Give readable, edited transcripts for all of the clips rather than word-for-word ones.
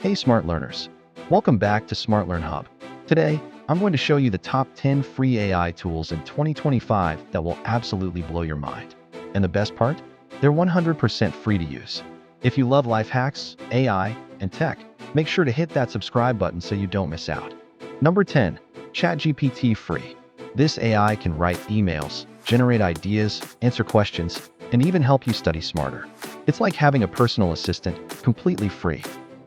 Hey smart learners, welcome back to Smart Learn Hub. Today, I'm going to show you the top 10 free AI tools in 2025 that will absolutely blow your mind. And the best part? They're 100% free to use. If you love life hacks, AI, and tech, make sure to hit that subscribe button so you don't miss out. Number 10. ChatGPT Free. This AI can write emails, generate ideas, answer questions, and even help you study smarter. It's like having a personal assistant, completely free.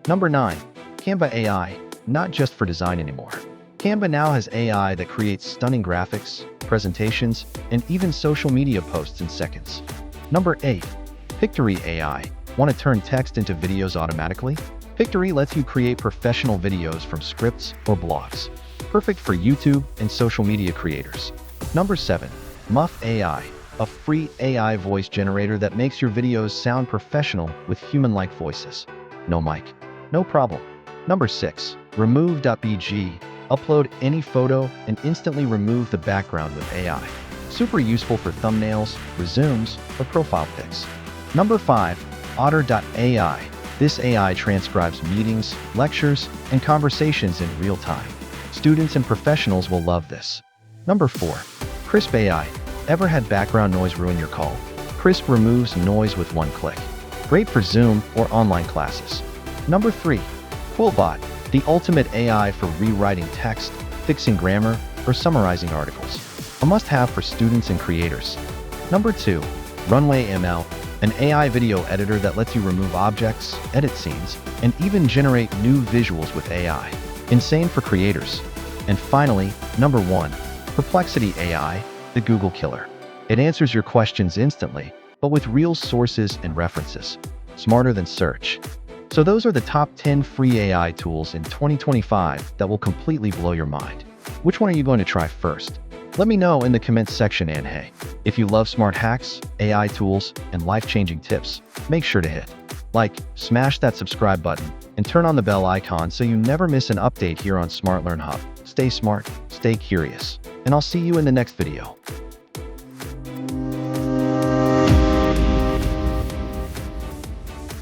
Number 9. Canva AI, not just for design anymore. Canva now has AI that creates stunning graphics, presentations, and even social media posts in seconds. Number 8. Pictory AI. Want to turn text into videos automatically? Pictory lets you create professional videos from scripts or blogs. Perfect for YouTube and social media creators. Number 7. Muff AI, a free AI voice generator that makes your videos sound professional with human-like voices. No mic? No problem. Number 6. Remove.bg. Upload any photo and instantly remove the background with AI. Super useful for thumbnails, resumes, or profile pics. Number 5. Otter.ai. This AI transcribes meetings, lectures, and conversations in real time. Students and professionals will love this. Number 4. Krisp AI. Ever had background noise ruin your call? Krisp removes noise with one click. Great for Zoom or online classes. Number 3. Quillbot, the ultimate AI for rewriting text, fixing grammar, or summarizing articles. A must-have for students and creators. Number 2. Runway ML, an AI video editor that lets you remove objects, edit scenes, and even generate new visuals with AI. Insane for creators. And finally, number 1. Perplexity AI, the Google killer. It answers your questions instantly, but with real sources and references. Smarter than search. So those are the top 10 free AI tools in 2025 that will completely blow your mind. Which one are you going to try first? Let me know in the comments section, and hey, if you love smart hacks, AI tools, and life-changing tips, make sure to hit like, smash that subscribe button, and turn on the bell icon so you never miss an update here on Smart Learn Hub. Stay smart, stay curious, and I'll see you in the next video.